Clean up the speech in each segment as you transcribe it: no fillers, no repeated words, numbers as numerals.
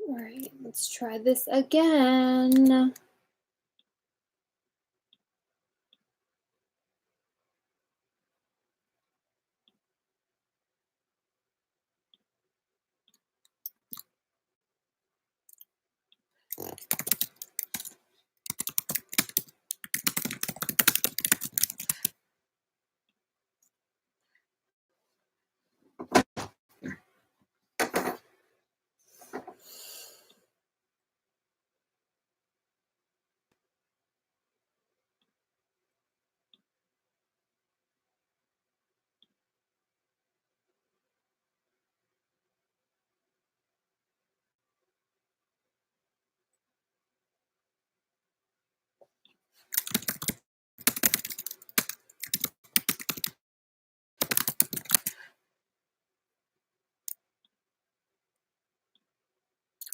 All right, let's try this again.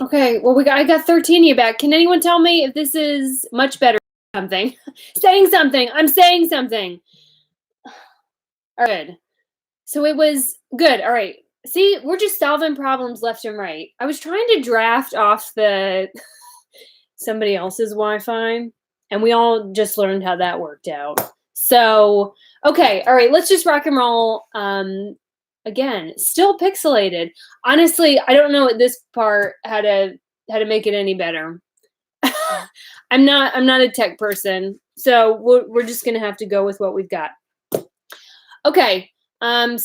Okay, well I got 13 of you back. Can anyone tell me if this is much better? Something. Saying something. I'm saying something. All right, good. So it was good. All right. See, we're just solving problems left and right. I was trying to draft off the somebody else's Wi-Fi, and we all just learned how that worked out. So, okay, all right, let's just rock and roll. Again, still pixelated. Honestly, I don't know at this part how to make it any better. I'm not a tech person, so we're just gonna have to go with what we've got. Okay. All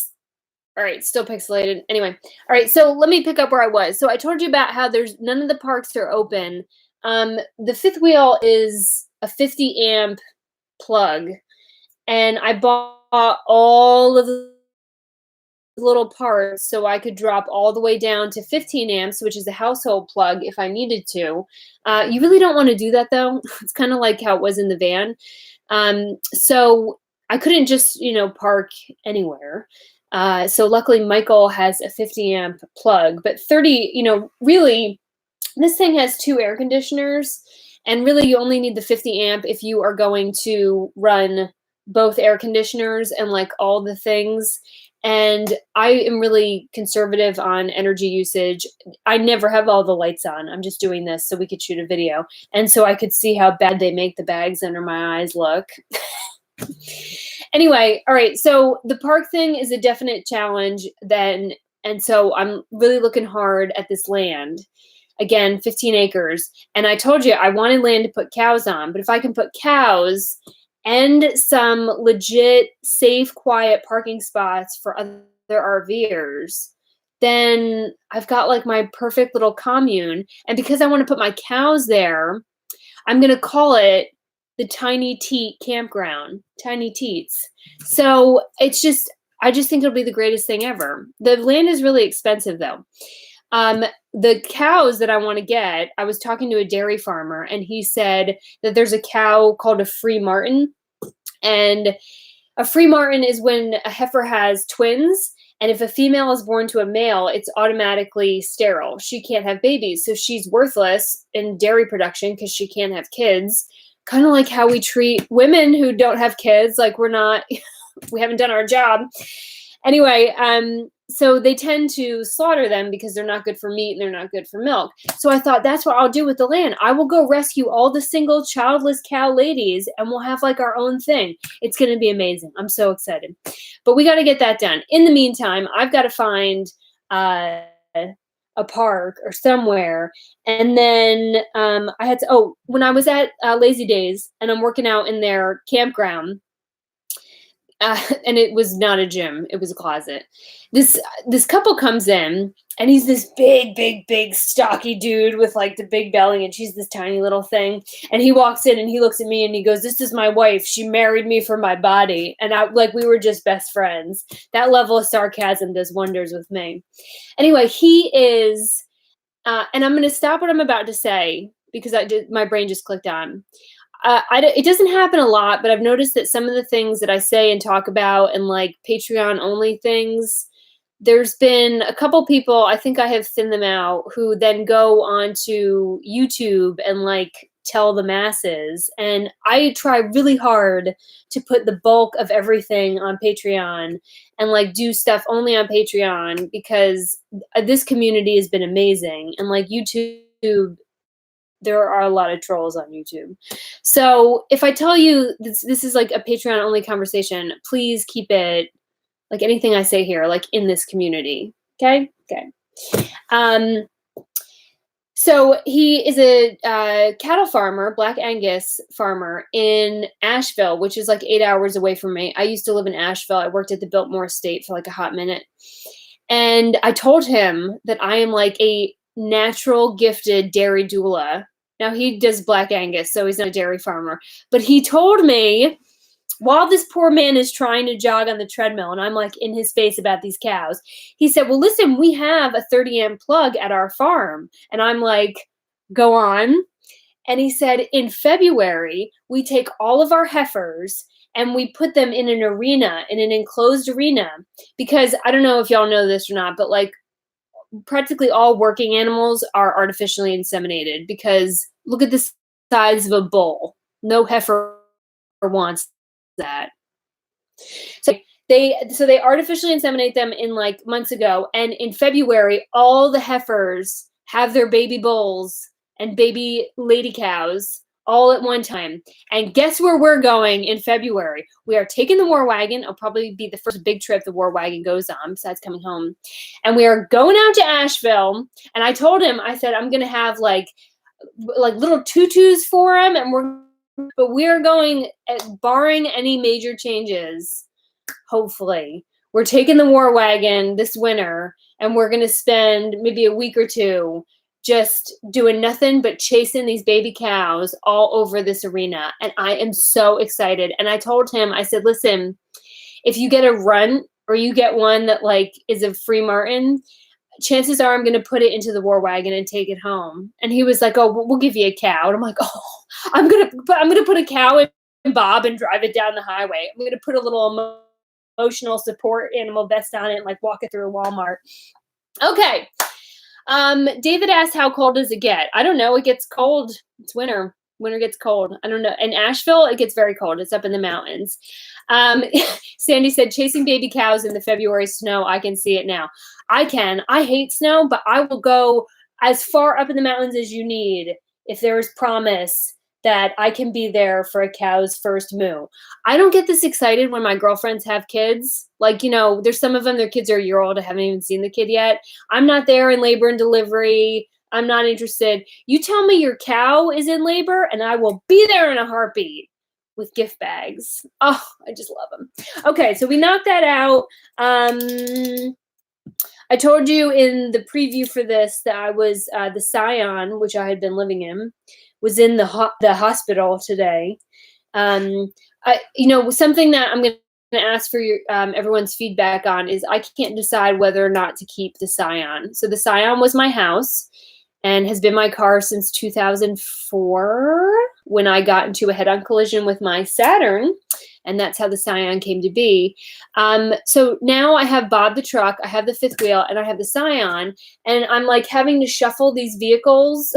right, still pixelated. Anyway, all right, so let me pick up where I was. So I told you about how there's none of the parks are open. The fifth wheel is a 50 amp plug, and I bought all of the little parts so I could drop all the way down to 15 amps, which is a household plug if I needed to. You really don't want to do that though. It's kind of like how it was in the van. So I couldn't just, park anywhere. So luckily Michael has a 50 amp plug, but 30, really this thing has two air conditioners, and really you only need the 50 amp if you are going to run both air conditioners and like all the things. And I am really conservative on energy usage. I never have all the lights on. I'm just doing this so we could shoot a video. And so I could see how bad they make the bags under my eyes look. Anyway, all right. So the park thing is a definite challenge then. And so I'm really looking hard at this land. Again, 15 acres. And I told you I wanted land to put cows on, but if I can put cows and some legit, safe, quiet parking spots for other RVers, then I've got like my perfect little commune. And because I want to put my cows there, I'm going to call it the Tiny Teat Campground, Tiny Teats. So I just think it'll be the greatest thing ever. The land is really expensive though. The cows that I want to get, I was talking to a dairy farmer and he said that there's a cow called a free martin. And a free martin is when a heifer has twins. And if a female is born to a male, it's automatically sterile. She can't have babies. So she's worthless in dairy production because she can't have kids. Kind of like how we treat women who don't have kids. Like we haven't done our job. Anyway, so they tend to slaughter them because they're not good for meat and they're not good for milk. So I thought that's what I'll do with the land. I will go rescue all the single childless cow ladies and we'll have like our own thing. It's going to be amazing. I'm so excited. But we got to get that done. In the meantime, I've got to find a park or somewhere. And then I had to, when I was at Lazy Days and I'm working out in their campground, and it was not a gym, it was a closet. This couple comes in and he's this big stocky dude with like the big belly and she's this tiny little thing, and he walks in and he looks at me and he goes, "This is my wife, she married me for my body." And I like we were just best friends. That level of sarcasm does wonders with me. Anyway, he is and I'm going to stop what I'm about to say because my brain just clicked on. It doesn't happen a lot, but I've noticed that some of the things that I say and talk about and like Patreon only things, there's been a couple people, I think I have thinned them out, who then go onto YouTube and like tell the masses. And I try really hard to put the bulk of everything on Patreon and like do stuff only on Patreon because this community has been amazing. And like YouTube, there are a lot of trolls on YouTube. So if I tell you this is like a Patreon only conversation, please keep it like anything I say here, like in this community. Okay? Okay. So he is a cattle farmer, Black Angus farmer in Asheville, which is like 8 hours away from me. I used to live in Asheville. I worked at the Biltmore Estate for like a hot minute. And I told him that I am like a natural gifted dairy doula. Now he does Black Angus, so he's not a dairy farmer. But he told me while this poor man is trying to jog on the treadmill and I'm like in his face about these cows, he said, well, listen, we have a 30 amp plug at our farm. And I'm like, go on. And he said, in February, we take all of our heifers and we put them in an arena, in an enclosed arena, because I don't know if y'all know this or not, but like practically all working animals are artificially inseminated because look at the size of a bull. No heifer wants that. So they artificially inseminate them in like months ago, and in February all the heifers have their baby bulls and baby lady cows all at one time. And guess where we're going in February? We are taking the war wagon. It'll probably be the first big trip the war wagon goes on besides coming home. And we are going out to Asheville. And I told him, I said, I'm going to have like little tutus for him. But we're going, barring any major changes, hopefully. We're taking the war wagon this winter, and we're going to spend maybe a week or two just doing nothing but chasing these baby cows all over this arena. And I am so excited. And I told him, I said, listen, if you get a runt or you get one that like is a free Martin, chances are I'm going to put it into the war wagon and take it home. And he was like, oh, we'll give you a cow. And I'm like, oh, I'm going to put a cow in Bob and drive it down the highway. I'm going to put a little emotional support animal vest on it and like walk it through a Walmart. Okay. David asked, how cold does it get? I don't know. It gets cold. It's winter. Winter gets cold. I don't know. In Asheville, it gets very cold. It's up in the mountains. Sandy said, chasing baby cows in the February snow. I can see it now. I can. I hate snow, but I will go as far up in the mountains as you need if there is promise that I can be there for a cow's first moo. I don't get this excited when my girlfriends have kids. Like, you know, there's some of them, their kids are a year old. I haven't even seen the kid yet. I'm not there in labor and delivery. I'm not interested. You tell me your cow is in labor and I will be there in a heartbeat with gift bags. Oh, I just love them. Okay, so we knocked that out. I told you in the preview for this that I was the Scion, which I had been living in, was in the hospital today. Something that I'm going to ask for your everyone's feedback on is I can't decide whether or not to keep the Scion. So the Scion was my house and has been my car since 2004 when I got into a head-on collision with my Saturn. And that's how the Scion came to be. So now I have Bob the truck, I have the fifth wheel, and I have the Scion. And I'm like having to shuffle these vehicles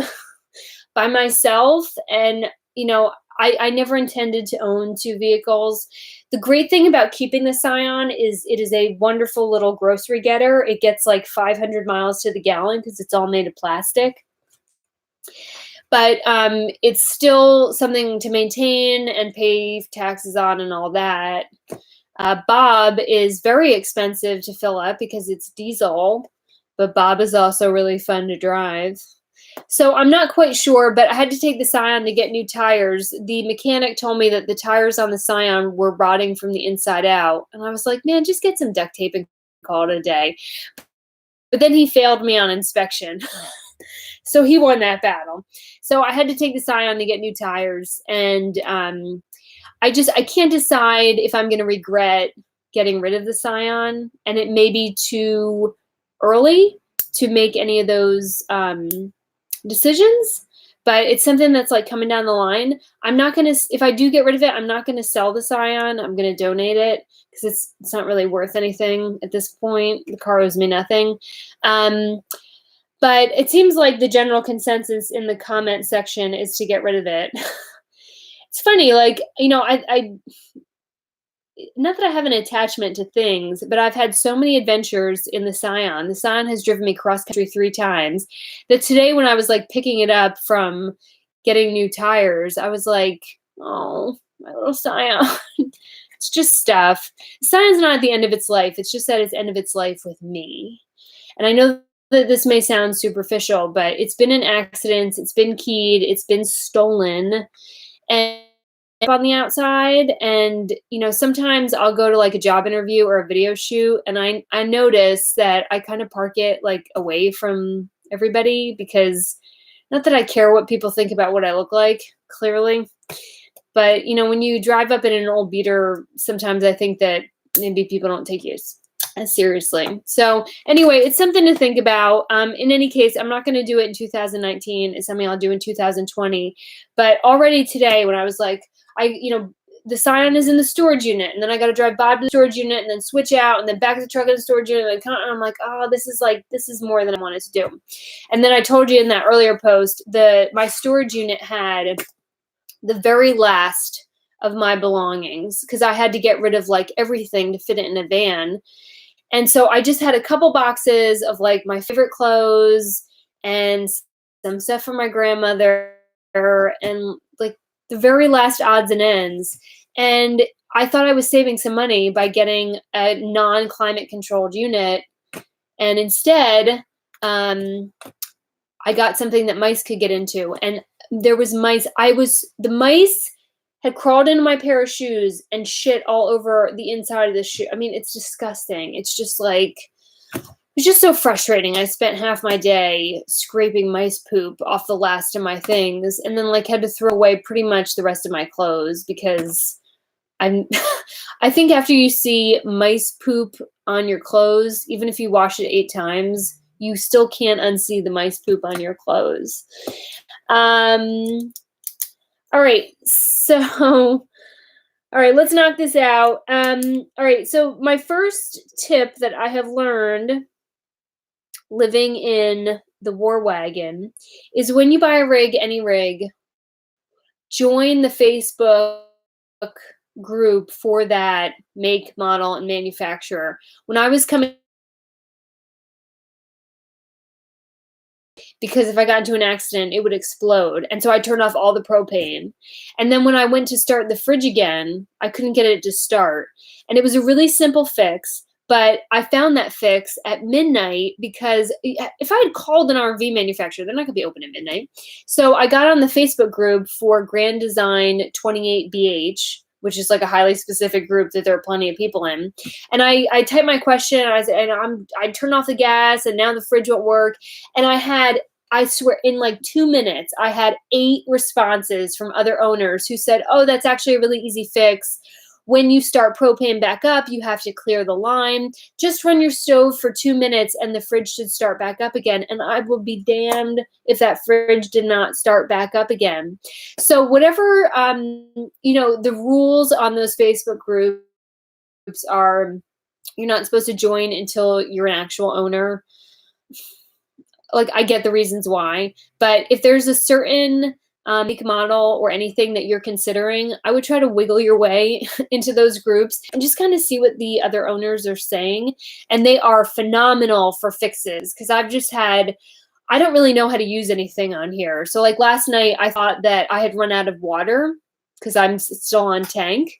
by myself. And, you know, I never intended to own two vehicles. The great thing about keeping the Scion is it is a wonderful little grocery getter. It gets like 500 miles to the gallon because it's all made of plastic. But it's still something to maintain and pay taxes on and all that. Bob is very expensive to fill up because it's diesel, but Bob is also really fun to drive. So I'm not quite sure, but I had to take the Scion to get new tires. The mechanic told me that the tires on the Scion were rotting from the inside out. And I was like, man, just get some duct tape and call it a day. But then he failed me on inspection. So he won that battle. So I had to take the Scion to get new tires. And I can't decide if I'm going to regret getting rid of the Scion. And it may be too early to make any of those decisions. But it's something that's like coming down the line. I'm not going to, if I do get rid of it, I'm not going to sell the Scion. I'm going to donate it because it's not really worth anything at this point. The car owes me nothing. But it seems like the general consensus in the comment section is to get rid of it. It's funny, like, I not that I have an attachment to things, but I've had so many adventures in the Scion. The Scion has driven me cross country 3 times that today when I was like picking it up from getting new tires, I was like, "Oh, my little Scion." It's just stuff. Scion's not at the end of its life. It's just at its end of its life with me. And I know that this may sound superficial, but it's been in accidents, it's been keyed, it's been stolen, and on the outside. And sometimes I'll go to like a job interview or a video shoot, and I notice that I kind of park it like away from everybody, because not that I care what people think about what I look like, clearly, but when you drive up in an old beater, sometimes I think that maybe people don't take you as seriously. So anyway, it's something to think about. In any case, I'm not going to do it in 2019. It's something I'll do in 2020. But already today, when I was like, the Scion is in the storage unit, and then I got to drive by to the storage unit, and then switch out, and then back to the truck in the storage unit, and I'm like, oh, this is more than I wanted to do. And then I told you in that earlier post that my storage unit had the very last of my belongings, because I had to get rid of like everything to fit it in a van. And so I just had a couple boxes of like my favorite clothes and some stuff from my grandmother and like the very last odds and ends. And I thought I was saving some money by getting a non-climate controlled unit. And instead, I got something that mice could get into. And there was mice. The mice had crawled into my pair of shoes and shit all over the inside of the shoe. I mean, it's disgusting. It's just like, it's just so frustrating. I spent half my day scraping mice poop off the last of my things, and then like had to throw away pretty much the rest of my clothes, because I think after you see mice poop on your clothes, even if you wash it 8 times, you still can't unsee the mice poop on your clothes. All right, so, all right, let's knock this out. All right, so my first tip that I have learned living in the War Wagon is when you buy a rig, any rig, join the Facebook group for that make, model, and manufacturer. When I was coming, because if I got into an accident, it would explode. And so I turned off all the propane. And then when I went to start the fridge again, I couldn't get it to start. And it was a really simple fix, but I found that fix at midnight, because if I had called an RV manufacturer, they're not going to be open at midnight. So I got on the Facebook group for Grand Design 28BH, which is like a highly specific group that there are plenty of people in. And I typed my question, and I turned off the gas, and now the fridge won't work. And I swear, in like 2 minutes, I had 8 responses from other owners who said, oh, that's actually a really easy fix. When you start propane back up, you have to clear the line. Just run your stove for 2 minutes and the fridge should start back up again. And I will be damned if that fridge did not start back up again. So whatever, the rules on those Facebook groups are, you're not supposed to join until you're an actual owner. Like, I get the reasons why, but if there's a certain make, model, or anything that you're considering, I would try to wiggle your way into those groups and just kind of see what the other owners are saying. And they are phenomenal for fixes, because I don't really know how to use anything on here. So like last night, I thought that I had run out of water because I'm still on tank.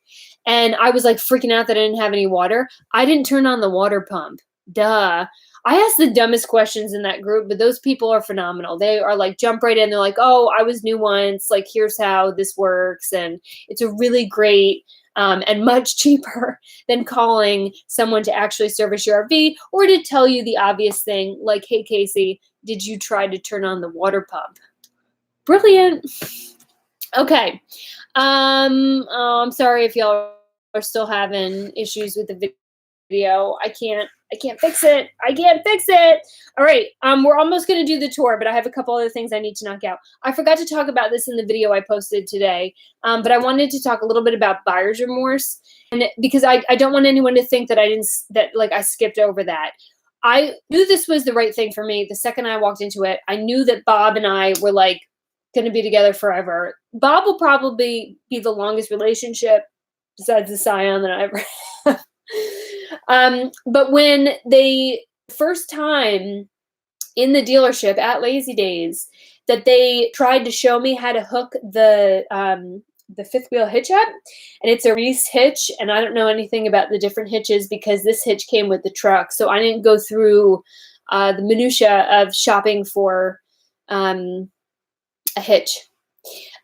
And I was like freaking out that I didn't have any water. I didn't turn on the water pump. Duh. I asked the dumbest questions in that group, but those people are phenomenal. They are like, jump right in. They're like, oh, I was new once. Like, here's how this works. And it's a really great and much cheaper than calling someone to actually service your RV or to tell you the obvious thing like, hey, Casey, did you try to turn on the water pump? Brilliant. Okay. I'm sorry if y'all are still having issues with the video. I can't fix it. I can't fix it. All right. We're almost going to do the tour, but I have a couple other things I need to knock out. I forgot to talk about this in the video I posted today. But I wanted to talk a little bit about buyer's remorse, and because I don't want anyone to think that I skipped over that. I knew this was the right thing for me the second I walked into it. I knew that Bob and I were like going to be together forever. Bob will probably be the longest relationship besides the Scion that I ever have. But when they first time in the dealership at Lazy Days that they tried to show me how to hook the fifth wheel hitch up, and it's a Reese hitch, and I don't know anything about the different hitches because this hitch came with the truck, so I didn't go through the minutia of shopping for a hitch.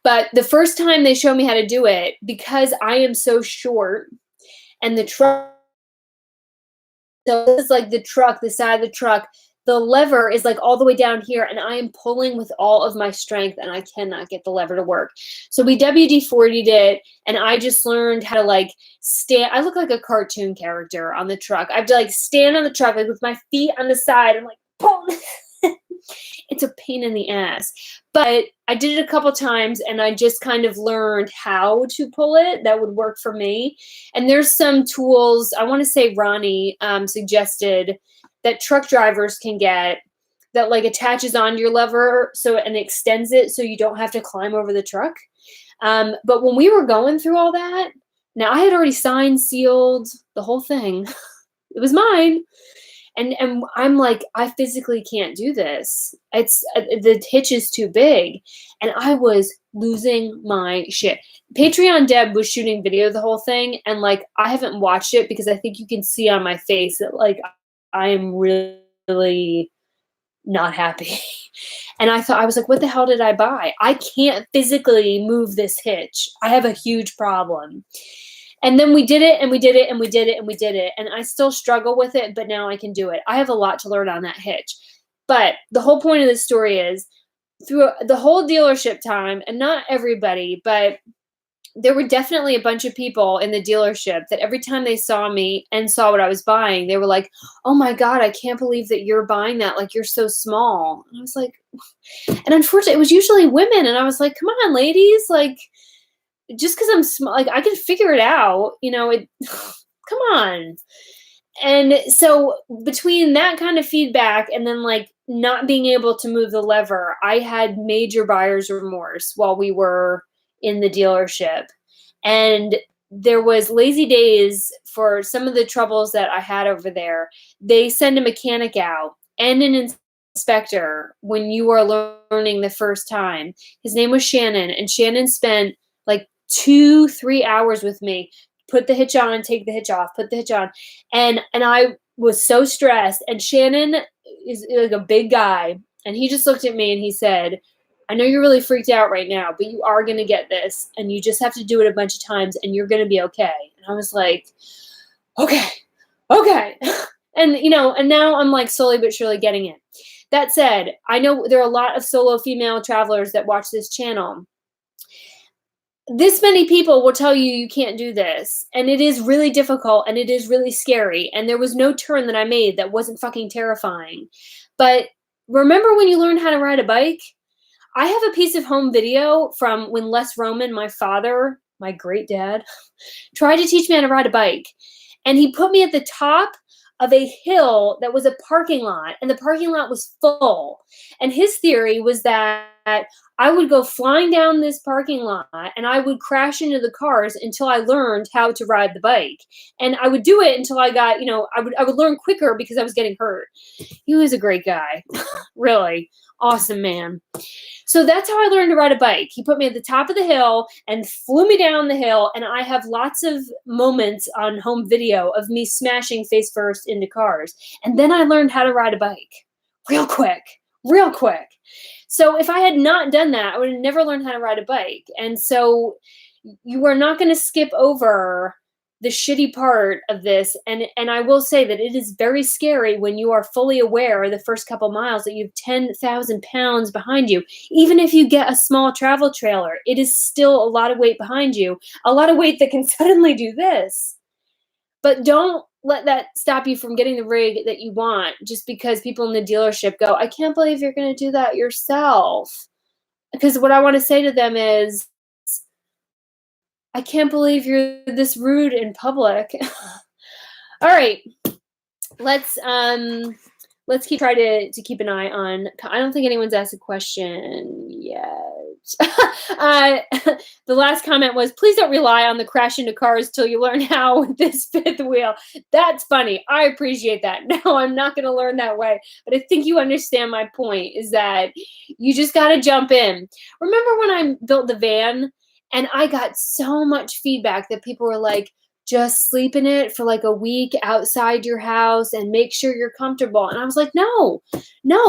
But the first time they showed me how to do it, because I am so short, and the truck, so this is like the truck, the side of the truck, the lever is like all the way down here, and I am pulling with all of my strength, and I cannot get the lever to work. So we WD-40'd it, and I just learned how to like stand. I look like a cartoon character on the truck. I have to like stand on the truck like with my feet on the side and like pull. It's a pain in the ass. But I did it a couple times, and I just kind of learned how to pull it. That would work for me. And there's some tools. I want to say Ronnie suggested that truck drivers can get that like attaches onto your lever and extends it so you don't have to climb over the truck. But when we were going through all that, now I had already signed, sealed the whole thing. It was mine. And I'm like, I physically can't do this. It's the hitch is too big. And I was losing my shit. Patreon Deb was shooting video of the whole thing. And like, I haven't watched it because I think you can see on my face that like, I am really not happy. And I was like, what the hell did I buy? I can't physically move this hitch. I have a huge problem. And then we did it, and we did it, and we did it, and we did it. And I still struggle with it, but now I can do it. I have a lot to learn on that hitch. But the whole point of this story is through the whole dealership time, and not everybody, but there were definitely a bunch of people in the dealership that every time they saw me and saw what I was buying, they were like, oh my God, I can't believe that you're buying that. Like, you're so small. And I was like, and unfortunately, it was usually women. And I was like, come on, ladies, like, just because I'm small, like I can figure it out, come on. And so between that kind of feedback and then like not being able to move the lever, I had major buyer's remorse while we were in the dealership. And there was Lazy Days for some of the troubles that I had over there. They send a mechanic out and an inspector when you are learning the first time. His name was Shannon, and Shannon spent like 2-3 hours with me, put the hitch on, take the hitch off, put the hitch on. And I was so stressed. And Shannon is like a big guy. And he just looked at me and he said, I know you're really freaked out right now, but you are going to get this. And you just have to do it a bunch of times and you're going to be okay. And I was like, okay. And, and now I'm like slowly but surely getting it. That said, I know there are a lot of solo female travelers that watch this channel. This many people will tell you you can't do this, and it is really difficult, and it is really scary, and there was no turn that I made that wasn't fucking terrifying. But remember when you learned how to ride a bike? I have a piece of home video from when Les Roman, my father, my great dad, tried to teach me how to ride a bike, and he put me at the top of a hill that was a parking lot, and the parking lot was full. And his theory was that I would go flying down this parking lot and I would crash into the cars until I learned how to ride the bike. And I would do it until I got, I would learn quicker because I was getting hurt. He was a great guy. Really awesome man. So that's how I learned to ride a bike. He put me at the top of the hill and flew me down the hill. And I have lots of moments on home video of me smashing face first into cars. And then I learned how to ride a bike real quick. So if I had not done that, I would have never learned how to ride a bike. And so you are not going to skip over the shitty part of this. And I will say that it is very scary when you are fully aware the first couple miles that you have 10,000 pounds behind you. Even if you get a small travel trailer, it is still a lot of weight behind you, a lot of weight that can suddenly do this. But don't let that stop you from getting the rig that you want just because people in the dealership go, I can't believe you're going to do that yourself. Because what I want to say to them is, I can't believe you're this rude in public. All right. let's try to keep an eye on. I don't think anyone's asked a question yet. uh, the last comment was, please don't rely on the crash into cars till you learn how with this fifth wheel. That's funny. I appreciate that. No, I'm not going to learn that way. But I think you understand my point, is that you just got to jump in. Remember when I built the van and I got so much feedback that people were like, just sleep in it for like a week outside your house and make sure you're comfortable. And I was like, no,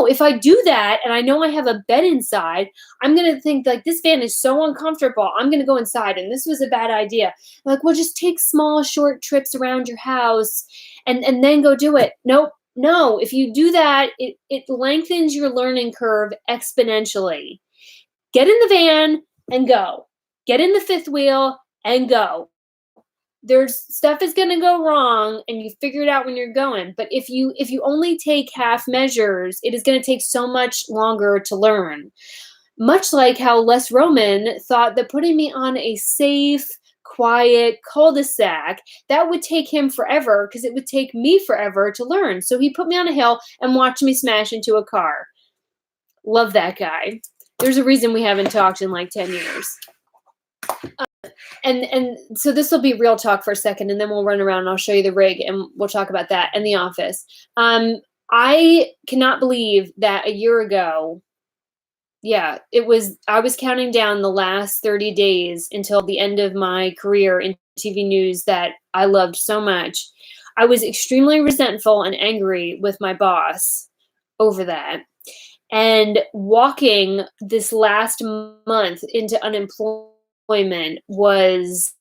if I do that and I know I have a bed inside, I'm going to think like this van is so uncomfortable. I'm going to go inside. And this was a bad idea. I'm like, well, just take small, short trips around your house and then go do it. Nope. No, if you do that, it lengthens your learning curve exponentially. Get in the van and go. Get in the fifth wheel and go. There's stuff is going to go wrong and you figure it out when you're going. But if you only take half measures, it is going to take so much longer to learn. Much like how Les Roman thought that putting me on a safe, quiet cul-de-sac, that would take him forever because it would take me forever to learn. So he put me on a hill and watched me smash into a car. Love that guy. There's a reason we haven't talked in like 10 years. And so this will be real talk for a second, and then we'll run around and I'll show you the rig and we'll talk about that and the office. I cannot believe that a year ago, I was counting down the last 30 days until the end of my career in TV news that I loved so much. I was extremely resentful and angry with my boss over that. And walking this last month into unemployment was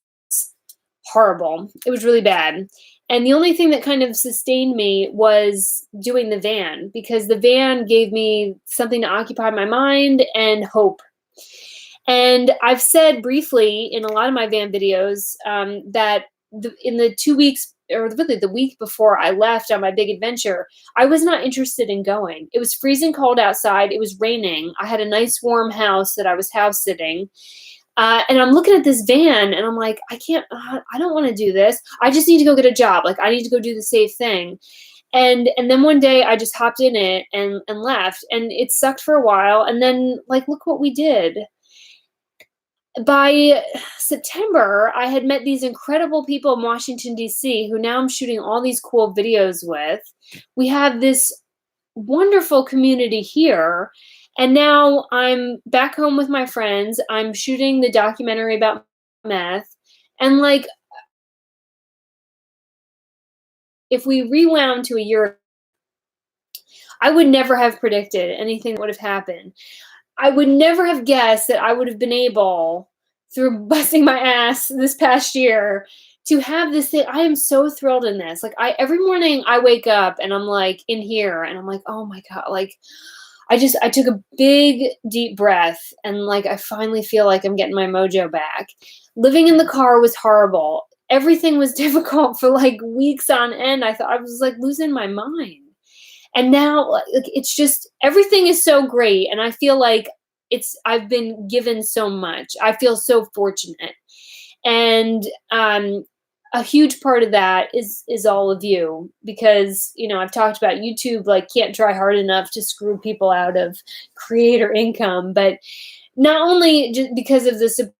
horrible. It was really bad. And the only thing that kind of sustained me was doing the van, because the van gave me something to occupy my mind and hope. And I've said briefly in a lot of my van videos that in the 2 weeks, or really the week before I left on my big adventure, I was not interested in going. It was freezing cold outside. It was raining. I had a nice warm house that I was house sitting. And I'm looking at this van and I'm like, I don't want to do this. I just need to go get a job. Like, I need to go do the safe thing. And then one day I just hopped in it and left, and it sucked for a while. And then, like, look what we did. By September, I had met these incredible people in Washington, D.C., who now I'm shooting all these cool videos with. We have this wonderful community here. And now I'm back home with my friends. I'm shooting the documentary about meth. And like, if we rewound to a year, I would never have predicted anything that would have happened. I would never have guessed that I would have been able, through busting my ass this past year, to have this thing. I am so thrilled in this. Like, every morning I wake up and I'm like in here and I'm like, oh my God, like, I took a big, deep breath and like, I finally feel like I'm getting my mojo back. Living in the car was horrible. Everything was difficult for like weeks on end. I thought I was like losing my mind. And now like, it's just, everything is so great. And I feel like I've been given so much. I feel so fortunate. And, a huge part of that is all of you, because, you know, I've talked about YouTube, like, can't try hard enough to screw people out of creator income, but not only just because of the support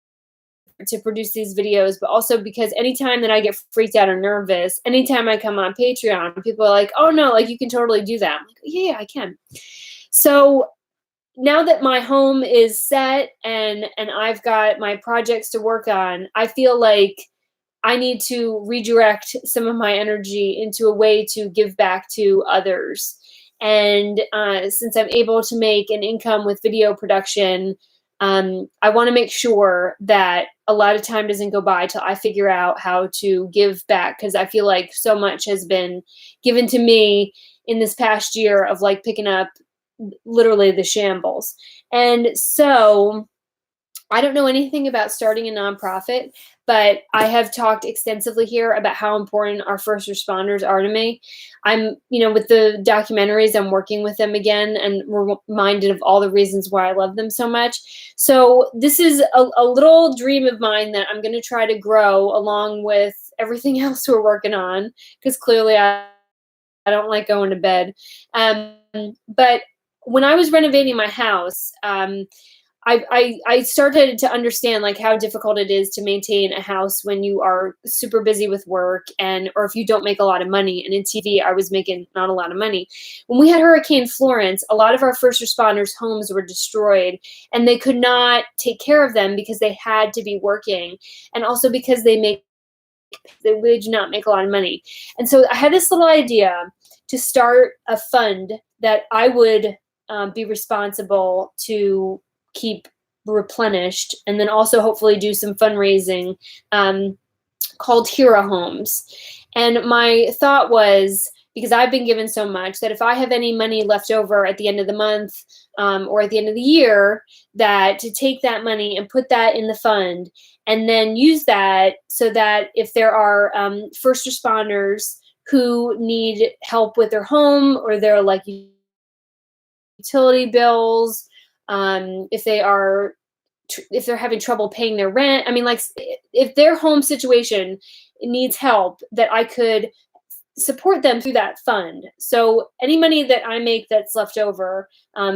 to produce these videos, but also because anytime that I get freaked out or nervous, anytime I come on Patreon, people are like, oh no, like, you can totally do that. I'm like, yeah, I can. So now that my home is set and I've got my projects to work on, I feel like I need to redirect some of my energy into a way to give back to others. And since I'm able to make an income with video production, I want to make sure that a lot of time doesn't go by till I figure out how to give back, because I feel like so much has been given to me in this past year of like picking up literally the shambles. And so I don't know anything about starting a nonprofit, but I have talked extensively here about how important our first responders are to me. I'm, with the documentaries, I'm working with them again and reminded of all the reasons why I love them so much. So this is a little dream of mine that I'm going to try to grow along with everything else we're working on, because clearly I don't like going to bed. But when I was renovating my house, I started to understand like how difficult it is to maintain a house when you are super busy with work or if you don't make a lot of money. And in TV, I was making not a lot of money. When we had Hurricane Florence, a lot of our first responders' homes were destroyed, and they could not take care of them because they had to be working, and also because they really do not make a lot of money. And so I had this little idea to start a fund that I would be responsible to keep replenished, and then also hopefully do some fundraising, called Hero Homes. And my thought was, because I've been given so much, that if I have any money left over at the end of the month, or at the end of the year, that to take that money and put that in the fund, and then use that so that if there are first responders who need help with their home or their like utility bills, if they're having trouble paying their rent, I mean, like if their home situation needs help, that I could support them through that fund. So any money that I make that's left over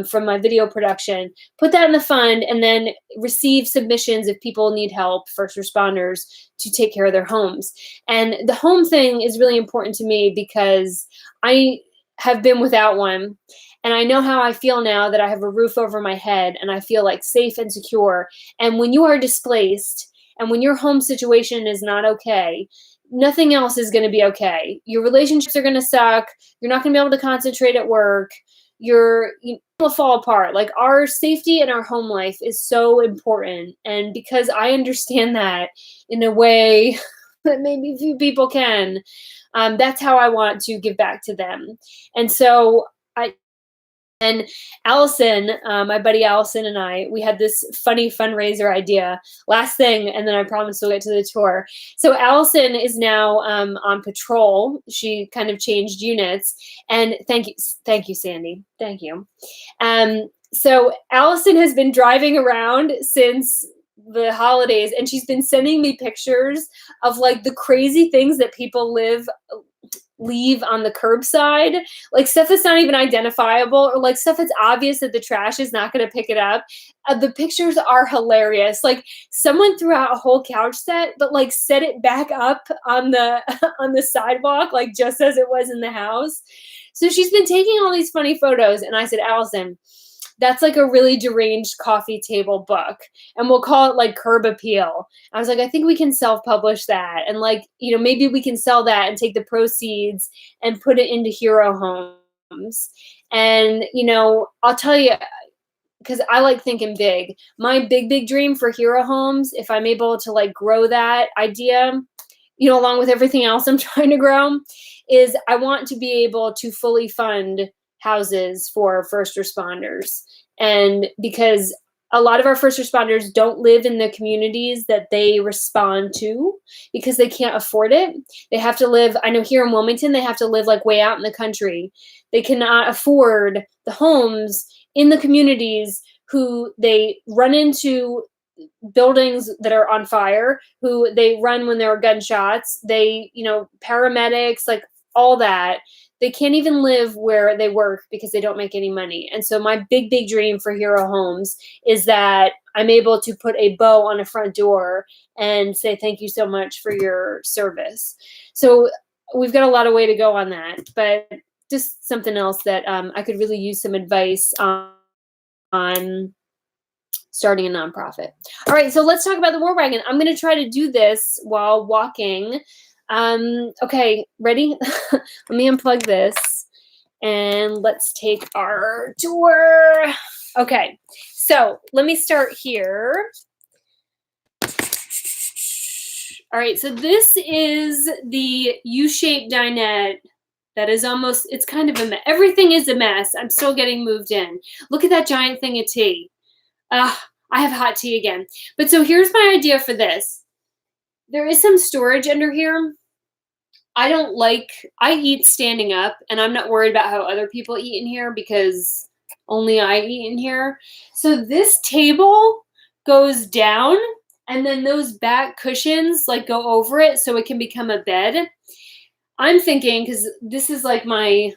from my video production, put that in the fund, and then receive submissions if people need help, first responders, to take care of their homes. And the home thing is really important to me because I have been without one. And I know how I feel now that I have a roof over my head and I feel like safe and secure. And when you are displaced and when your home situation is not okay, nothing else is going to be okay. Your relationships are going to suck. You're not going to be able to concentrate at work. You will fall apart. Like, our safety and our home life is so important. And because I understand that in a way that maybe few people can, that's how I want to give back to them. And so and Allison, my buddy Allison and I, we had this funny fundraiser idea. Last thing, and then I promise we'll get to the tour. So Allison is now on patrol. She kind of changed units. And thank you, Sandy. Thank you. So Allison has been driving around since the holidays, and she's been sending me pictures of like the crazy things that people leave on the curbside, like stuff that's not even identifiable, or like stuff that's obvious that the trash is not going to pick it up. The pictures are hilarious. Like, someone threw out a whole couch set, but like set it back up on the on the sidewalk, like just as it was in the house. So she's been taking all these funny photos, and I said, Allison, that's like a really deranged coffee table book, and we'll call it like Curb Appeal. I was like, I think we can self-publish that, and like, maybe we can sell that and take the proceeds and put it into Hero Homes. And I'll tell you, because I like thinking big, my big dream for Hero Homes, if I'm able to like grow that idea, along with everything else I'm trying to grow, is I want to be able to fully fund houses for first responders. And because a lot of our first responders don't live in the communities that they respond to because they can't afford it. They have to live, I know here in Wilmington, they have to live like way out in the country. They cannot afford the homes in the communities who they run into buildings that are on fire, who they run when there are gunshots, paramedics, like all that. They can't even live where they work because they don't make any money. And so my big dream for Hero Homes is that I'm able to put a bow on a front door and say, thank you so much for your service. So we've got a lot of way to go on that, but just something else that I could really use some advice on starting a nonprofit. All right, so let's talk about the War Wagon. I'm going to try to do this while walking. Okay, ready? Let me unplug this and let's take our tour. Okay, so let me start here. All right, so this is the U-shaped dinette. That is it's kind of a mess. Everything is a mess. I'm still getting moved in. Look at that giant thing of tea. I have hot tea again. But so here's my idea for this. There is some storage under here. I eat standing up, and I'm not worried about how other people eat in here because only I eat in here. So this table goes down, and then those back cushions like go over it so it can become a bed. I'm thinking, because this is like my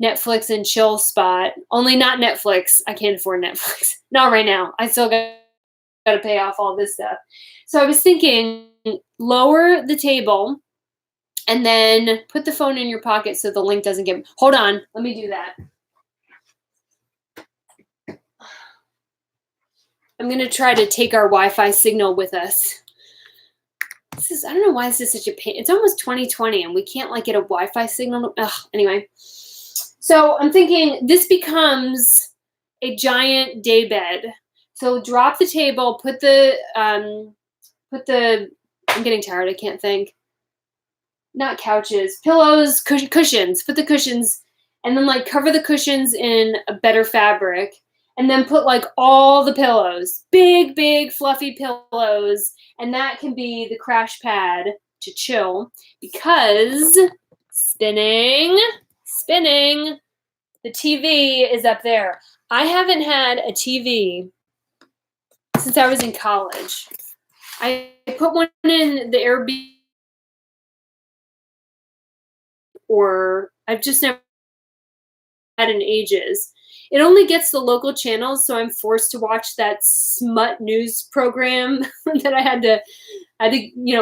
Netflix and chill spot, only not Netflix. I can't afford Netflix. Not right now. I still got to pay off all this stuff. So I was thinking, lower the table and then put the phone in your pocket so the link doesn't get. Hold on. Let me do that. I'm going to try to take our Wi-Fi signal with us. I don't know why this is such a pain. It's almost 2020 and we can't like get a Wi-Fi signal. Ugh, anyway. So I'm thinking this becomes a giant day bed. So drop the table, put the, I'm getting tired, I can't think. Not couches, pillows, cushions. Put the cushions, and then like cover the cushions in a better fabric, and then put like all the pillows, big, fluffy pillows, and that can be the crash pad to chill, because spinning, the TV is up there. I haven't had a TV since I was in college. I put one in the Airbnb, or I've just never had in ages. It only gets the local channels, so I'm forced to watch that smut news program that I had to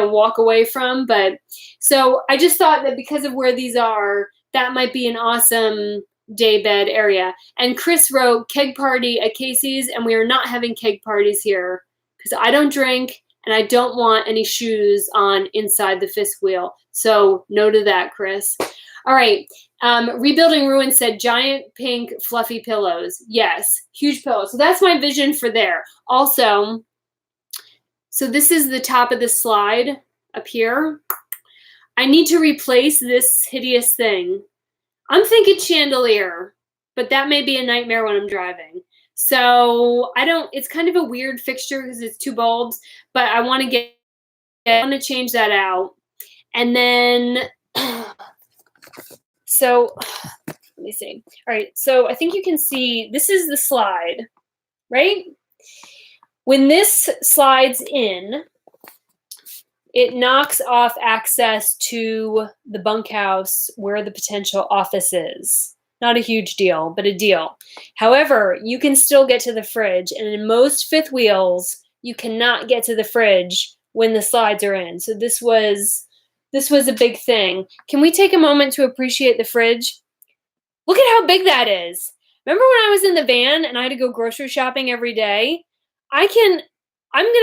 walk away from. But so I just thought that because of where these are, that might be an awesome day bed area. And Chris wrote keg party at Casey's, and we are not having keg parties here because I don't drink and I don't want any shoes on inside the fifth wheel. So no to that, Chris. All right. Rebuilding Ruins said giant pink fluffy pillows. Yes, huge pillows. So that's my vision for there. Also, so this is the top of the slide up here. I need to replace this hideous thing. I'm thinking chandelier, but that may be a nightmare when I'm driving. So it's kind of a weird fixture because it's two bulbs, but I want to change that out. And then, so let me see. All right. So I think you can see, this is the slide, right? When this slides in, it knocks off access to the bunkhouse where the potential office is. Not a huge deal, but a deal. However, you can still get to the fridge, and in most fifth wheels, you cannot get to the fridge when the slides are in. So this was a big thing. Can we take a moment to appreciate the fridge? Look at how big that is. Remember when I was in the van and I had to go grocery shopping every day? I'm going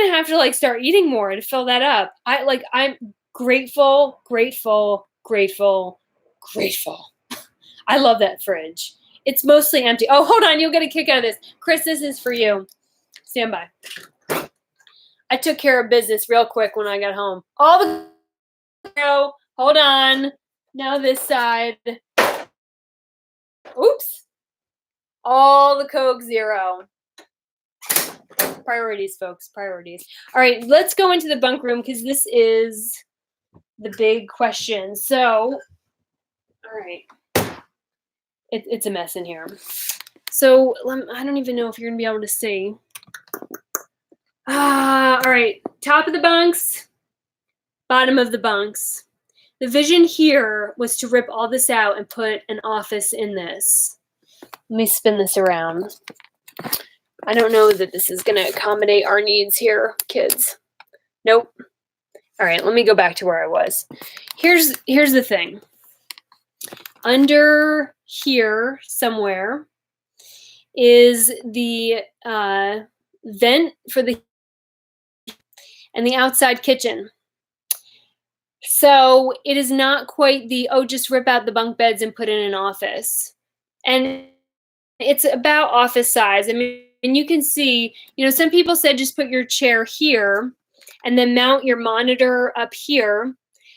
to have to like start eating more to fill that up. I'm grateful. I love that fridge. It's mostly empty. Oh, hold on. You'll get a kick out of this. Chris, this is for you. Stand by. I took care of business real quick when I got home. Hold on. Now this side. Oops. All the Coke Zero. Priorities, folks. Priorities. All right, let's go into the bunk room because this is the big question. So, all right. It's a mess in here. So, I don't even know if you're going to be able to see. All right. Top of the bunks, bottom of the bunks. The vision here was to rip all this out and put an office in this. Let me spin this around. I don't know that this is going to accommodate our needs here, kids. Nope. All right, let me go back to where I was. Here's the thing. Under here somewhere is the vent for the and the outside kitchen. So it is not quite the, just rip out the bunk beds and put in an office. And it's about office size. I mean, and you can see, some people said just put your chair here and then mount your monitor up here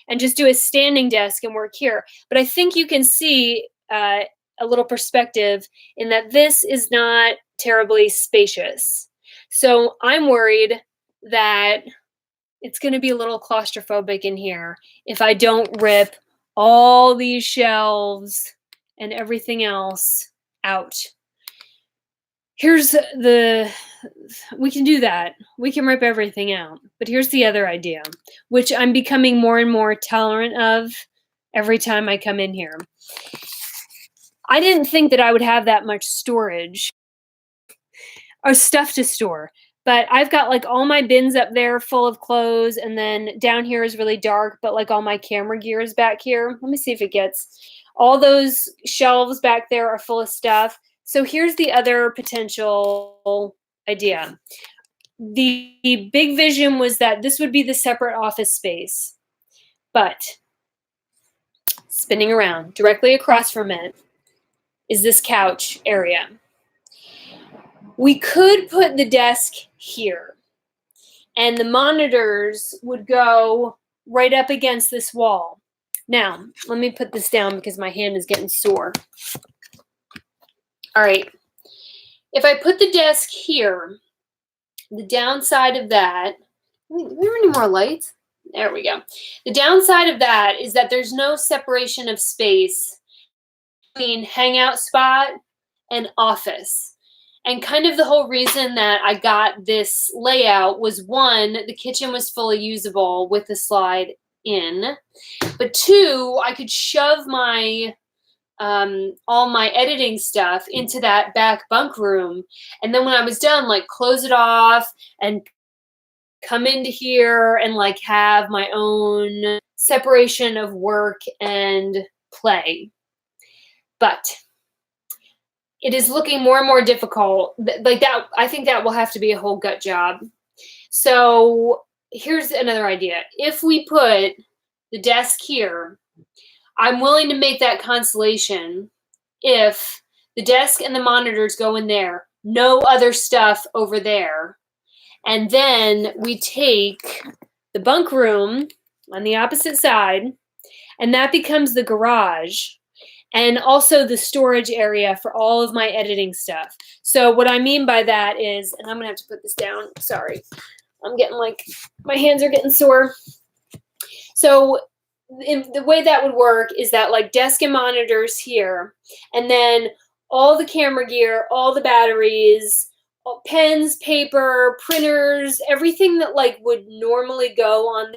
and just do a standing desk and work here. But I think you can see a little perspective in that this is not terribly spacious. So I'm worried that it's going to be a little claustrophobic in here if I don't rip all these shelves and everything else out. We can do that. We can rip everything out. But here's the other idea, which I'm becoming more and more tolerant of every time I come in here. I didn't think that I would have that much storage or stuff to store. But I've got like all my bins up there full of clothes, and then down here is really dark, but like all my camera gear is back here. Let me see if it gets, all those shelves back there are full of stuff. So here's the other potential idea. The big vision was that this would be the separate office space, but spinning around directly across from it is this couch area. We could put the desk here, and the monitors would go right up against this wall. Now, let me put this down because my hand is getting sore. All right. If I put the desk here, the downside of that, do we have any more lights? There we go. The downside of that is that there's no separation of space between hangout spot and office. And kind of the whole reason that I got this layout was, one, the kitchen was fully usable with the slide in, but two, I could shove my all my editing stuff into that back bunk room, and then when I was done, like close it off and come into here and like have my own separation of work and play. But it is looking more and more difficult. Like that, I think that will have to be a whole gut job. So here's another idea. If we put the desk here, I'm willing to make that constellation if the desk and the monitors go in there, no other stuff over there. And then we take the bunk room on the opposite side, and that becomes the garage. And also the storage area for all of my editing stuff. So what I mean by that is, and I'm gonna have to put this down, sorry. I'm getting like, my hands are getting sore. So the way that would work is that like desk and monitors here, and then all the camera gear, all the batteries, pens, paper, printers, everything that like would normally go on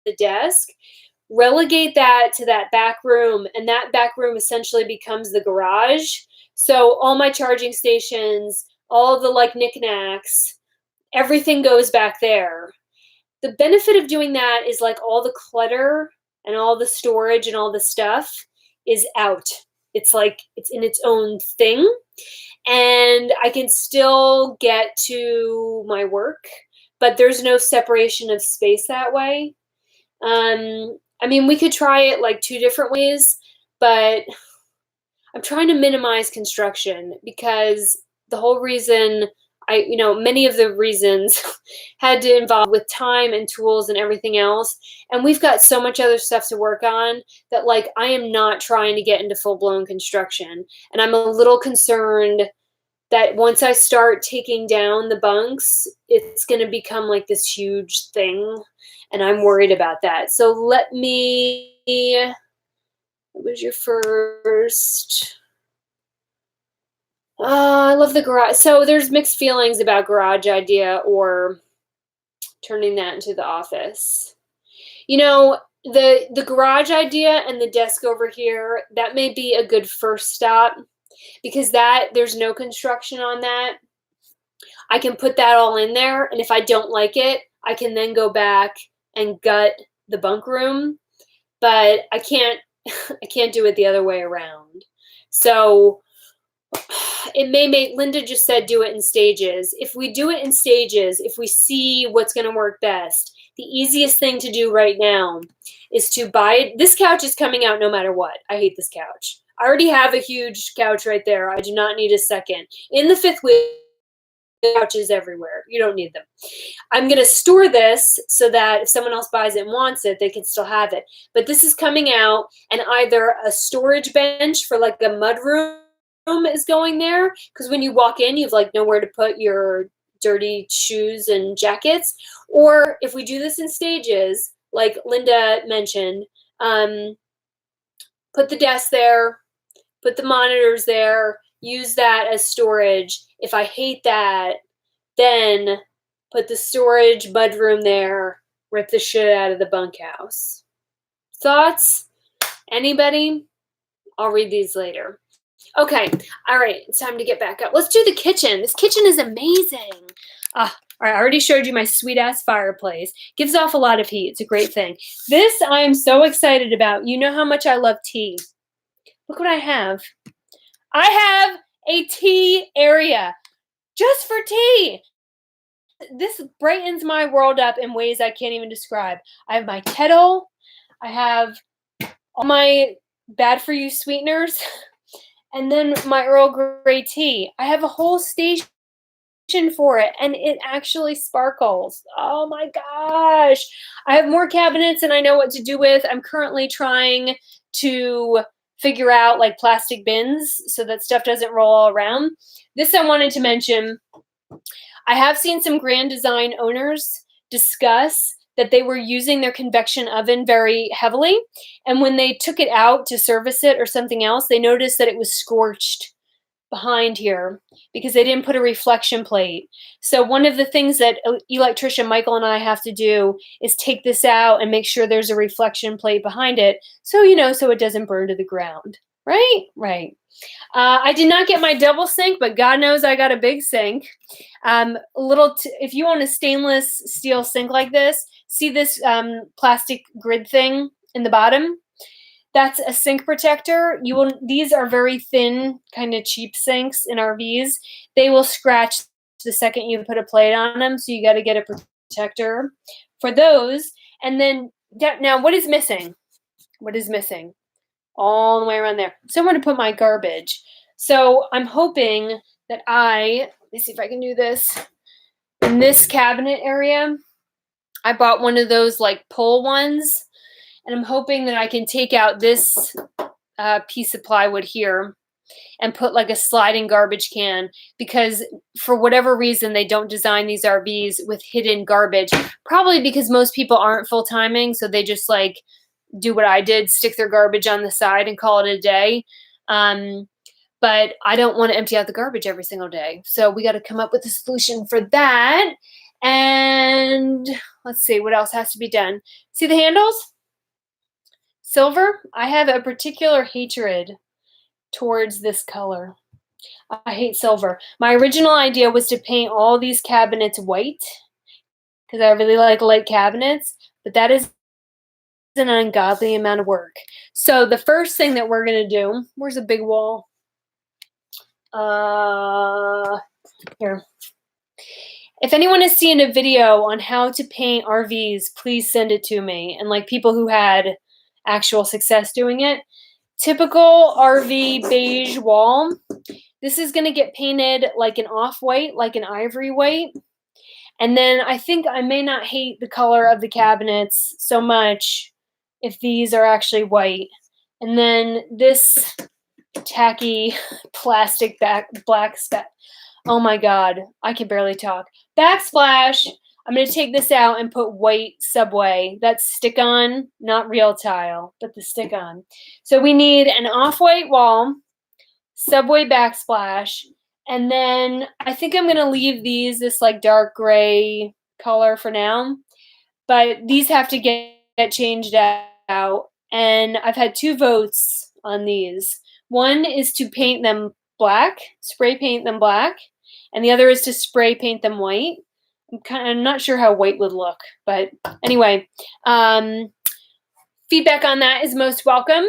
the desk, relegate that to that back room, and that back room essentially becomes the garage. So all my charging stations, all the like knickknacks, everything goes back there. The benefit of doing that is like all the clutter and all the storage and all the stuff is out. It's like it's in its own thing, and I can still get to my work, but there's no separation of space that way. I mean, we could try it like two different ways, but I'm trying to minimize construction because the whole reason many of the reasons had to involve with time and tools and everything else. And we've got so much other stuff to work on that like I am not trying to get into full-blown construction. And I'm a little concerned that once I start taking down the bunks, it's going to become like this huge thing. And I'm worried about that. So what was your first? I love the garage. So there's mixed feelings about garage idea or turning that into the office. You know, the garage idea and the desk over here, that may be a good first stop because there's no construction on that. I can put that all in there, and if I don't like it, I can then go back and gut the bunk room, but I can't do it the other way around. So it may make, Linda just said do it in stages. If we do it in stages, if we see what's going to work best, the easiest thing to do right now is to buy it. This couch is coming out no matter what. I hate this couch. I already have a huge couch right there. I do not need a second. In the fifth wheel, couches everywhere. You don't need them. I'm going to store this so that if someone else buys it and wants it, they can still have it. But this is coming out, and either a storage bench for like a mud room is going there, because when you walk in, you've like nowhere to put your dirty shoes and jackets. Or if we do this in stages, like Linda mentioned, put the desk there, put the monitors there, use that as storage. If I hate that, then put the storage mudroom there, rip the shit out of the bunkhouse. Thoughts? Anybody? I'll read these later. Okay, all right, it's time to get back up. Let's do the kitchen. This kitchen is amazing. All right, I already showed you my sweet ass fireplace. Gives off a lot of heat. It's a great thing. This I am so excited about. You know how much I love tea. Look what I have. I have a tea area just for tea. This brightens my world up in ways I can't even describe. I have my kettle. I have all my bad for you sweeteners. And then my Earl Grey tea. I have a whole station for it, and it actually sparkles. Oh my gosh. I have more cabinets than I know what to do with. I'm currently trying to figure out like plastic bins so that stuff doesn't roll all around. This I wanted to mention. I have seen some Grand Design owners discuss that they were using their convection oven very heavily. And when they took it out to service it or something else, they noticed that it was scorched behind here because they didn't put a reflection plate. So one of the things that electrician Michael and I have to do is take this out and make sure there's a reflection plate behind it. So, so it doesn't burn to the ground. Right? Right. I did not get my double sink, but God knows I got a big sink. If you own a stainless steel sink like this, see this plastic grid thing in the bottom? That's a sink protector. These are very thin, kind of cheap sinks in RVs. They will scratch the second you put a plate on them, so you got to get a protector for those. And then now, what is missing? What is missing? All the way around there. Somewhere to put my garbage. So I'm hoping that let me see if I can do this. In this cabinet area, I bought one of those like pull ones, and I'm hoping that I can take out this piece of plywood here and put like a sliding garbage can, because for whatever reason they don't design these RVs with hidden garbage. Probably because most people aren't full timing, so they just like do what I did, stick their garbage on the side and call it a day. But I don't want to empty out the garbage every single day. So we got to come up with a solution for that. And let's see, what else has to be done? See the handles? Silver? I have a particular hatred towards this color. I hate silver. My original idea was to paint all these cabinets white because I really like light cabinets, but that is an ungodly amount of work. So the first thing that we're going to do, where's a big wall? Here. If anyone has seen a video on how to paint RVs, please send it to me. And like people who had actual success doing it. Typical RV beige wall. This is going to get painted like an off-white, like an ivory white. And then I think I may not hate the color of the cabinets so much if these are actually white. And then this tacky plastic black speck. Oh my God, I can barely talk. Backsplash. I'm going to take this out and put white Subway. That's stick-on, not real tile, but the stick-on. So we need an off-white wall, Subway backsplash, and then I think I'm going to leave this like dark gray color for now. But these have to get changed out. And I've had 2 votes on these. One is to paint them black, spray paint them black, and the other is to spray paint them white. I'm not sure how white would look, but anyway, feedback on that is most welcome.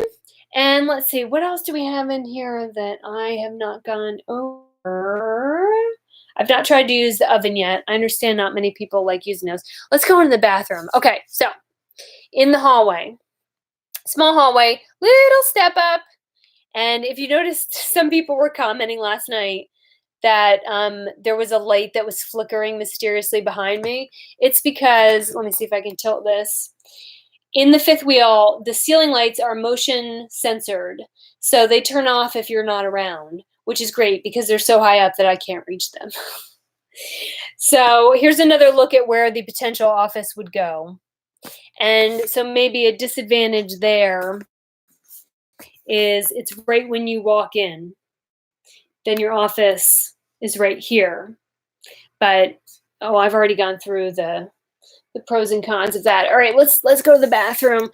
And let's see, what else do we have in here that I have not gone over? I've not tried to use the oven yet. I understand not many people like using those. Let's go into the bathroom. Okay, so in the hallway, small hallway, little step up. And if you noticed, some people were commenting last night that there was a light that was flickering mysteriously behind me. It's because, let me see if I can tilt this. In the fifth wheel, the ceiling lights are motion censored. So they turn off if you're not around, which is great because they're so high up that I can't reach them. So here's another look at where the potential office would go. And so maybe a disadvantage there is it's right when you walk in. Then your office is right here. But, I've already gone through the the pros and cons of that. All right, let's go to the bathroom.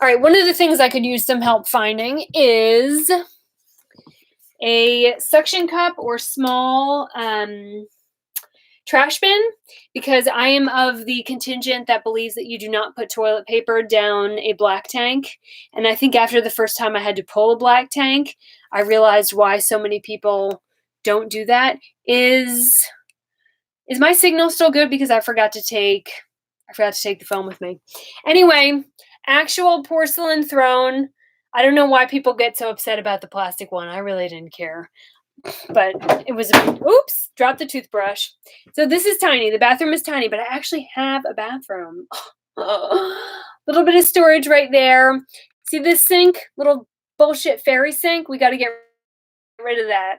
All right, one of the things I could use some help finding is a suction cup or small trash bin, because I am of the contingent that believes that you do not put toilet paper down a black tank. And I think after the first time I had to pull a black tank, I realized why so many people don't do that. Is my signal still good? Because I forgot to take the phone with me. Anyway, actual porcelain throne. I don't know why people get so upset about the plastic one. I really didn't care. But it was, oops, dropped the toothbrush. So this is tiny. The bathroom is tiny, but I actually have a bathroom. Little bit of storage right there. See this sink? Little bullshit fairy sink? We got to get rid of that.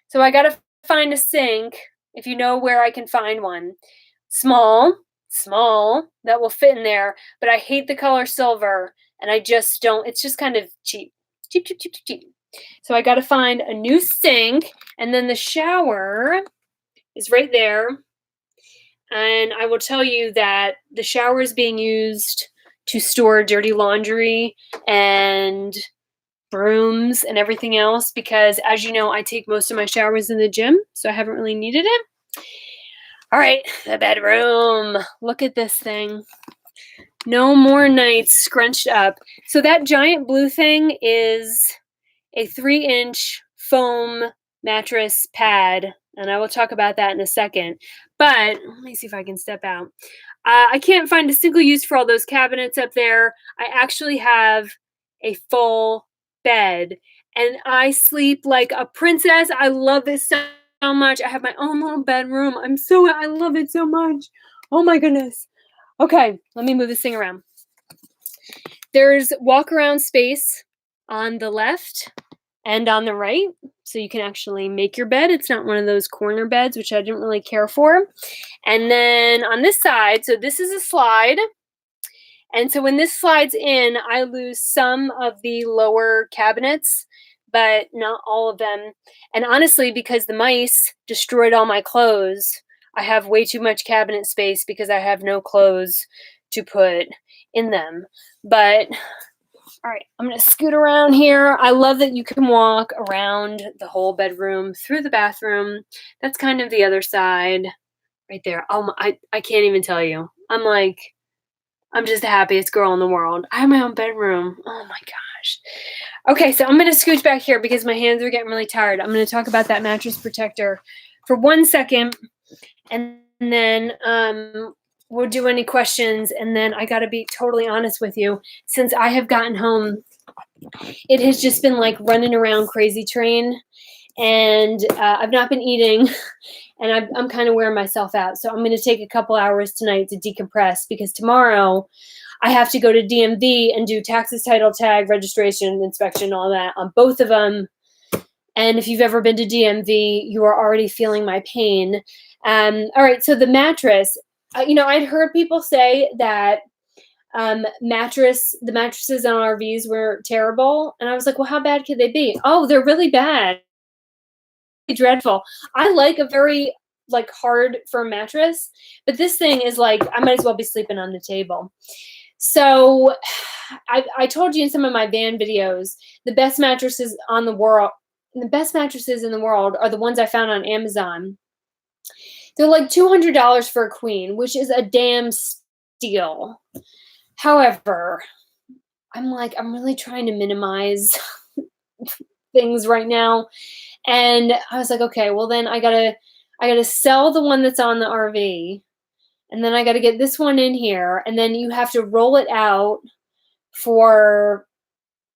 So I got to find a sink, if you know where I can find one. Small, that will fit in there. But I hate the color silver, and I just don't. It's just kind of cheap. Cheap. So I got to find a new sink, and then the shower is right there. And I will tell you that the shower is being used to store dirty laundry and brooms and everything else, because as you know, I take most of my showers in the gym, so I haven't really needed it. All right, the bedroom. Look at this thing. No more nights scrunched up. So that giant blue thing is a 3-inch foam mattress pad, and I will talk about that in a second. But let me see if I can step out. I can't find a single use for all those cabinets up there. I actually have a full bed, and I sleep like a princess. I love this so much. I have my own little bedroom. I love it so much. Oh my goodness. Okay, let me move this thing around. There's walk around space on the left and on the right, so you can actually make your bed. It's not one of those corner beds, which I didn't really care for. And then on this side, so this is a slide. And so when this slides in, I lose some of the lower cabinets, but not all of them. And honestly, because the mice destroyed all my clothes, I have way too much cabinet space because I have no clothes to put in them. But all right, I'm going to scoot around here. I love that you can walk around the whole bedroom through the bathroom. That's kind of the other side right there. Oh, I can't even tell you. I'm just the happiest girl in the world. I have my own bedroom. Oh my gosh. Okay, so I'm going to scooch back here because my hands are getting really tired. I'm going to talk about that mattress protector for 1 second, and then we'll do any questions. And then I got to be totally honest with you. Since I have gotten home, it has just been like running around crazy train, and I've not been eating, and I'm kind of wearing myself out. So I'm going to take a couple hours tonight to decompress, because tomorrow I have to go to DMV and do taxes, title, tag, registration, inspection, all that on both of them. And if you've ever been to DMV, you are already feeling my pain. All right, so the mattress, I'd heard people say that the mattresses on RVs were terrible. And I was like, well, how bad could they be? Oh, they're really bad. Dreadful. I like a very hard, firm mattress, but this thing is like, I might as well be sleeping on the table. So I told you in some of my van videos, the best mattresses in the world are the ones I found on Amazon. They're like $200 for a queen, which is a damn steal. However, I'm really trying to minimize things right now. And I was like, okay, well then I gotta sell the one that's on the RV, and then I gotta get this one in here, and then you have to roll it out for,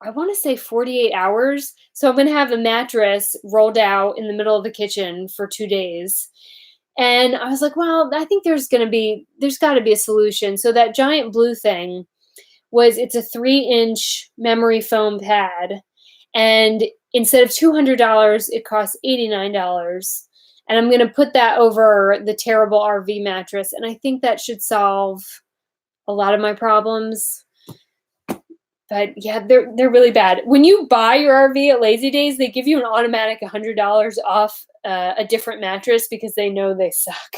I want to say 48 hours. So I'm gonna have a mattress rolled out in the middle of the kitchen for 2 days. And I was like, well, I think there's got to be a solution. So that giant blue thing it's a 3-inch memory foam pad, and instead of $200, it costs $89. And I'm going to put that over the terrible RV mattress. And I think that should solve a lot of my problems. But yeah, they're really bad. When you buy your RV at Lazy Days, they give you an automatic $100 off a different mattress because they know they suck.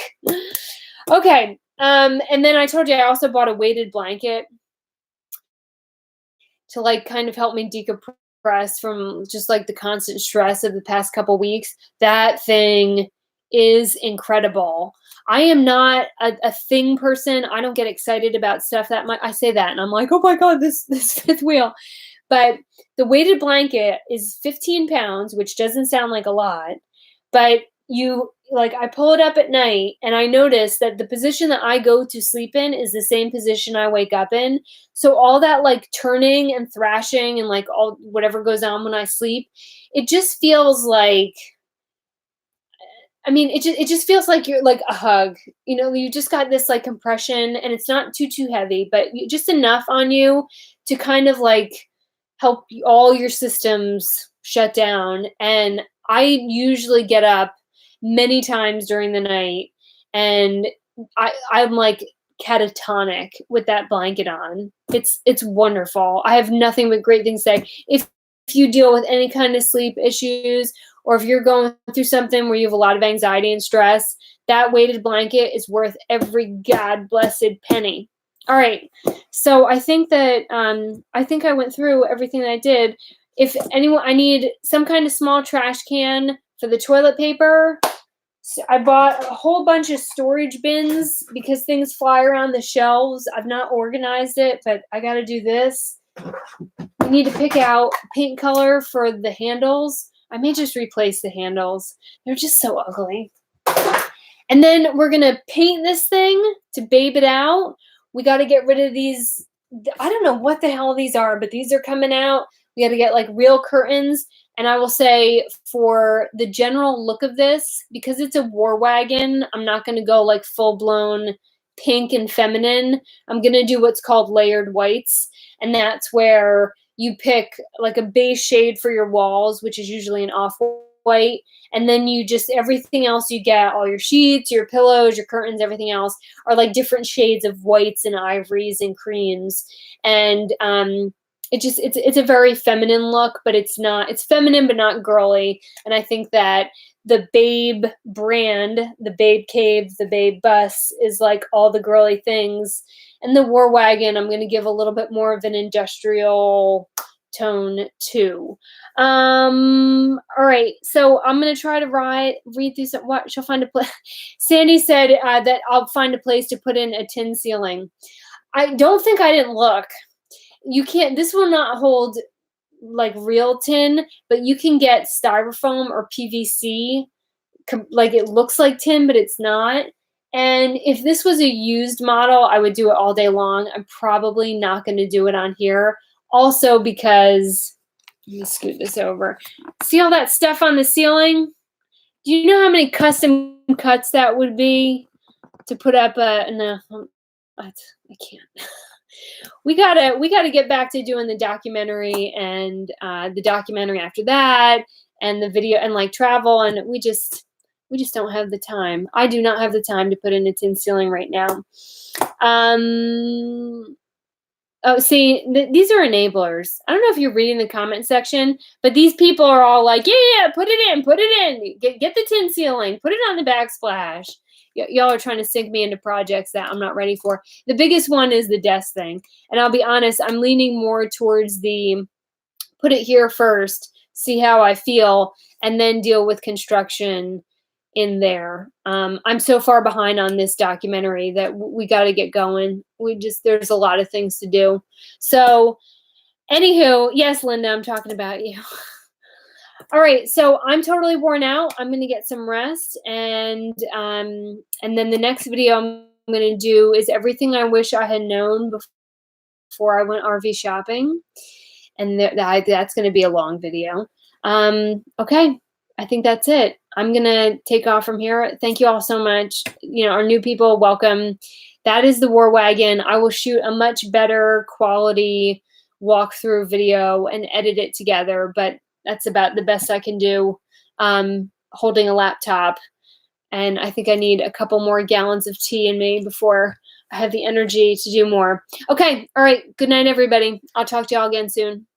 Okay. And then I told you I also bought a weighted blanket to like kind of help me decompress from just like the constant stress of the past couple weeks. That thing is incredible. I am not a thing person. I don't get excited about stuff that much. I say that and I'm like, oh my God, this fifth wheel. But the weighted blanket is 15 pounds, which doesn't sound like a lot, but I pull it up at night and I notice that the position that I go to sleep in is the same position I wake up in. So all that like turning and thrashing and like all whatever goes on when I sleep, it just feels like, I mean, it just feels like you're like a hug. You just got this like compression and it's not too heavy, but just enough on you to kind of like help all your systems shut down. And I usually get up many times during the night and I'm like catatonic with that blanket on. It's wonderful. I have nothing but great things to say. If you deal with any kind of sleep issues, or if you're going through something where you have a lot of anxiety and stress, that weighted blanket is worth every God blessed penny. All right. So I think that I went through everything that I did. If anyone, I need some kind of small trash can for the toilet paper. So I bought a whole bunch of storage bins because things fly around the shelves. I've not organized it, but I got to do this. We need to pick out paint color for the handles. I may just replace the handles. They're just so ugly. And then we're going to paint this thing to babe it out. We got to get rid of these. I don't know what the hell these are, but these are coming out. We got to get like real curtains. And I will say for the general look of this, because it's a war wagon, I'm not going to go like full blown pink and feminine. I'm going to do what's called layered whites. And that's where you pick like a base shade for your walls, which is usually an off-white. And then you just, everything else you get, all your sheets, your pillows, your curtains, everything else are like different shades of whites and ivories and creams. And it's a very feminine look, but it's feminine, but not girly. And I think that the Babe brand, the Babe Cave, the Babe Bus is like all the girly things. And the War Wagon, I'm going to give a little bit more of an industrial tone too. All right. So I'm going to try to read through some, what she'll find a place. Sandy said that I'll find a place to put in a tin ceiling. I don't think I didn't look. You can't, this will not hold like real tin, but you can get styrofoam or PVC. Like it looks like tin, but it's not. And if this was a used model, I would do it all day long. I'm probably not going to do it on here. Also because, let me scoot this over. See all that stuff on the ceiling? Do you know how many custom cuts that would be to put up no, I can't. We gotta get back to doing the documentary and the documentary after that and the video and like travel, and we just don't have the time. I do not have the time to put in a tin ceiling right now. Oh, see, these are enablers. I don't know if you're reading the comment section, but these people are all like, yeah, put it in, get the tin ceiling, put it on the backsplash. Y'all are trying to sink me into projects that I'm not ready for. The biggest one is the desk thing. And I'll be honest, I'm leaning more towards the put it here first, see how I feel, and then deal with construction in there. I'm so far behind on this documentary that we got to get going. There's a lot of things to do. So anywho, yes, Linda, I'm talking about you. All right, so I'm totally worn out. I'm going to get some rest, and then the next video I'm going to do is everything I wish I had known before I went RV shopping, and that's going to be a long video. Okay, I think that's it. I'm going to take off from here. Thank you all so much. Our new people, welcome. That is the War Wagon. I will shoot a much better quality walkthrough video and edit it together, but that's about the best I can do holding a laptop. And I think I need a couple more gallons of tea in me before I have the energy to do more. Okay. All right. Good night, everybody. I'll talk to y'all again soon.